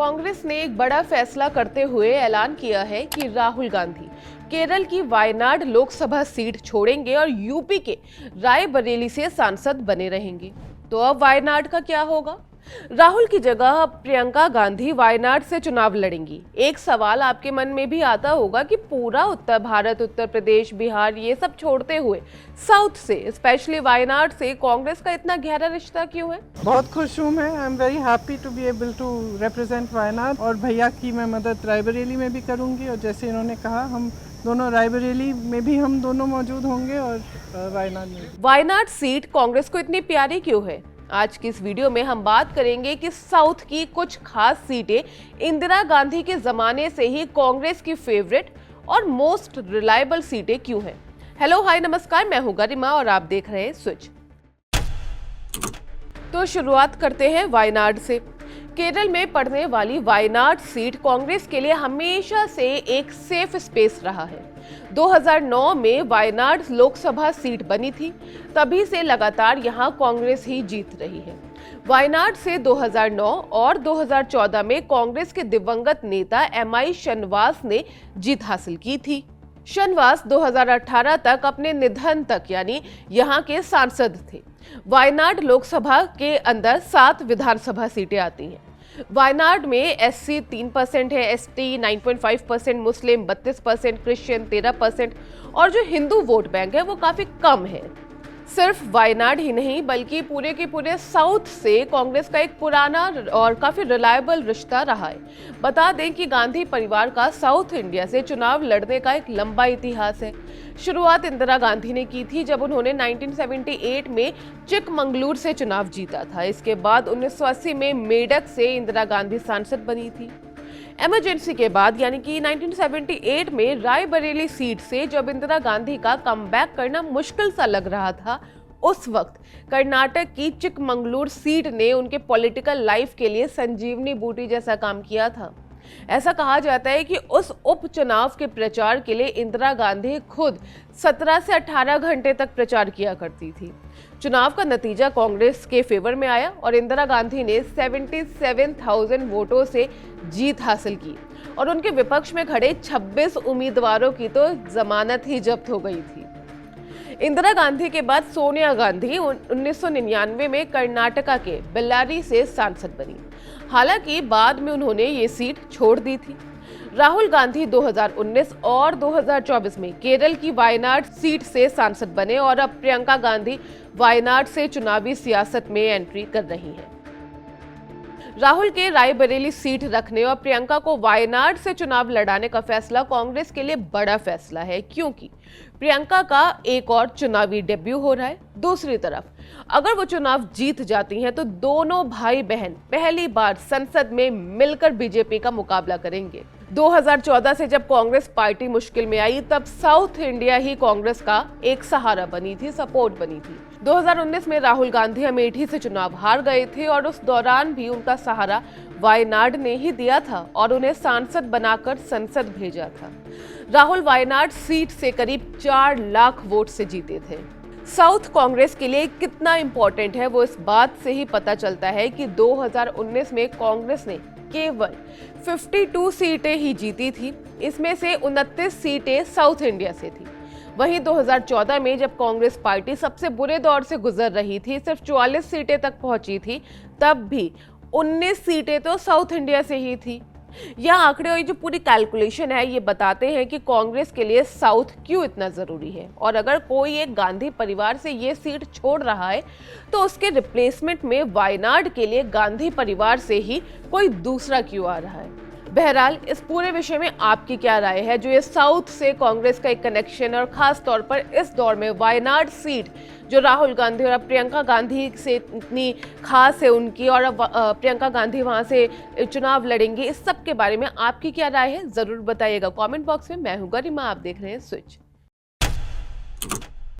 कांग्रेस ने एक बड़ा फैसला करते हुए ऐलान किया है कि राहुल गांधी केरल की वायनाड लोकसभा सीट छोड़ेंगे और यूपी के रायबरेली से सांसद बने रहेंगे। तो अब वायनाड का क्या होगा? राहुल की जगह प्रियंका गांधी वायनाड से चुनाव लड़ेंगी। एक सवाल आपके मन में भी आता होगा कि पूरा उत्तर भारत, उत्तर प्रदेश, बिहार ये सब छोड़ते हुए साउथ से, स्पेशली वायनाड से कांग्रेस का इतना गहरा रिश्ता क्यों है? बहुत खुश हूँ मैं। I am very happy to be able to represent Wayanad और भैया की मैं मदद रायबरेली में भी करूँगी और जैसे इन्होंने कहा हम दोनों रायबरेली में भी हम दोनों मौजूद होंगे और वायनाड में। वायनाड सीट कांग्रेस को इतनी प्यारी क्यों है? आज की इस वीडियो में हम बात करेंगे कि साउथ की कुछ खास सीटें इंदिरा गांधी के जमाने से ही कांग्रेस की फेवरेट और मोस्ट रिलायबल सीटें क्यों हैं। हेलो हाय नमस्कार, मैं हूं गरिमा और आप देख रहे हैं स्विच। तो शुरुआत करते हैं वायनाड से। केरल में पड़ने वाली वायनाड सीट कांग्रेस के लिए हमेशा से एक सेफ स्पेस रहा है। 2009 में वायनाड लोकसभा सीट बनी थी, तभी से लगातार यहां कांग्रेस ही जीत रही है। वायनाड से 2009 और 2014 में कांग्रेस के दिवंगत नेता एमआई शनवास ने जीत हासिल की थी। शनवास 2018 तक अपने निधन तक यानी यहां के सांसद थे। वायनाड लोकसभा के अंदर 7 विधानसभा सीटें आती हैं। वायनाड में एससी 3% है, एसटी 9.5%, मुस्लिम 32%, क्रिश्चियन 13% और जो हिंदू वोट बैंक है वो काफी कम है। सिर्फ वायनाड ही नहीं बल्कि पूरे के पूरे साउथ से कांग्रेस का एक पुराना और काफी रिलायबल रिश्ता रहा है। बता दें कि गांधी परिवार का साउथ इंडिया से चुनाव लड़ने का एक लंबा इतिहास है। शुरुआत इंदिरा गांधी ने की थी जब उन्होंने 1978 में चिकमंगलुरु से चुनाव जीता था। इसके बाद 1980 में मेडक से इंदिरा गांधी सांसद बनी थी। इमरजेंसी के बाद यानी कि 1978 में रायबरेली सीट से जब इंदिरा गांधी का कमबैक करना मुश्किल सा लग रहा था, उस वक्त कर्नाटक की चिकमंगलुरु सीट ने उनके पॉलिटिकल लाइफ के लिए संजीवनी बूटी जैसा काम किया था। ऐसा कहा जाता है कि उस उपचुनाव के प्रचार के लिए इंदिरा गांधी खुद 17 से 18 घंटे तक प्रचार किया करती थी। चुनाव का नतीजा कांग्रेस के फेवर में आया और इंदिरा गांधी ने 77,000 वोटों से जीत हासिल की और उनके विपक्ष में खड़े 26 उम्मीदवारों की तो जमानत ही जब्त हो गई थी। इंदिरा गांधी के बाद सोनिया गांधी 1999 में कर्नाटका के बेल्लारी से सांसद बनी। हालांकि बाद में उन्होंने ये सीट छोड़ दी थी। राहुल गांधी 2019 और 2024 में केरल की वायनाड सीट से सांसद बने और अब प्रियंका गांधी वायनाड से चुनावी सियासत में एंट्री कर रही हैं। राहुल के रायबरेली सीट रखने और प्रियंका को वायनाड से चुनाव लड़ाने का फैसला कांग्रेस के लिए बड़ा फैसला है, क्योंकि प्रियंका का एक और चुनावी डेब्यू हो रहा है। दूसरी तरफ अगर वो चुनाव जीत जाती हैं तो दोनों भाई बहन पहली बार संसद में मिलकर बीजेपी का मुकाबला करेंगे। 2014 से जब कांग्रेस पार्टी मुश्किल में आई तब साउथ इंडिया ही कांग्रेस का एक सहारा बनी थी, सपोर्ट बनी थी। 2019 में राहुल गांधी अमेठी से चुनाव हार गए थे और उस दौरान भी उनका सहारा वायनाड ने ही दिया था और उन्हें सांसद बनाकर संसद भेजा था। राहुल वायनाड सीट से करीब 4 लाख वोट से जीते थे। साउथ कांग्रेस के लिए कितना इंपॉर्टेंट है वो इस बात से ही पता चलता है कि 2019 में कांग्रेस ने केवल 52 सीटें ही जीती थी। इसमें से 29 सीटें साउथ इंडिया से थी। वहीं 2014 में जब कांग्रेस पार्टी सबसे बुरे दौर से गुजर रही थी, सिर्फ 44 सीटें तक पहुंची थी, तब भी 19 सीटें तो साउथ इंडिया से ही थी। यह आंकड़े और जो पूरी कैलकुलेशन है ये बताते हैं कि कांग्रेस के लिए साउथ क्यों इतना जरूरी है और अगर कोई एक गांधी परिवार से ये सीट छोड़ रहा है तो उसके रिप्लेसमेंट में वायनाड के लिए गांधी परिवार से ही कोई दूसरा क्यों आ रहा है। बहरहाल इस पूरे विषय में आपकी क्या राय है? जो ये साउथ से कांग्रेस का एक कनेक्शन और खास तौर पर इस दौर में वायनाड सीट जो राहुल गांधी और प्रियंका गांधी से इतनी खास है उनकी और अब प्रियंका गांधी वहां से चुनाव लड़ेंगी, इस सब के बारे में आपकी क्या राय है जरूर बताइएगा कमेंट बॉक्स में। मैं हूं गरिमा, आप देख रहे हैं स्विच।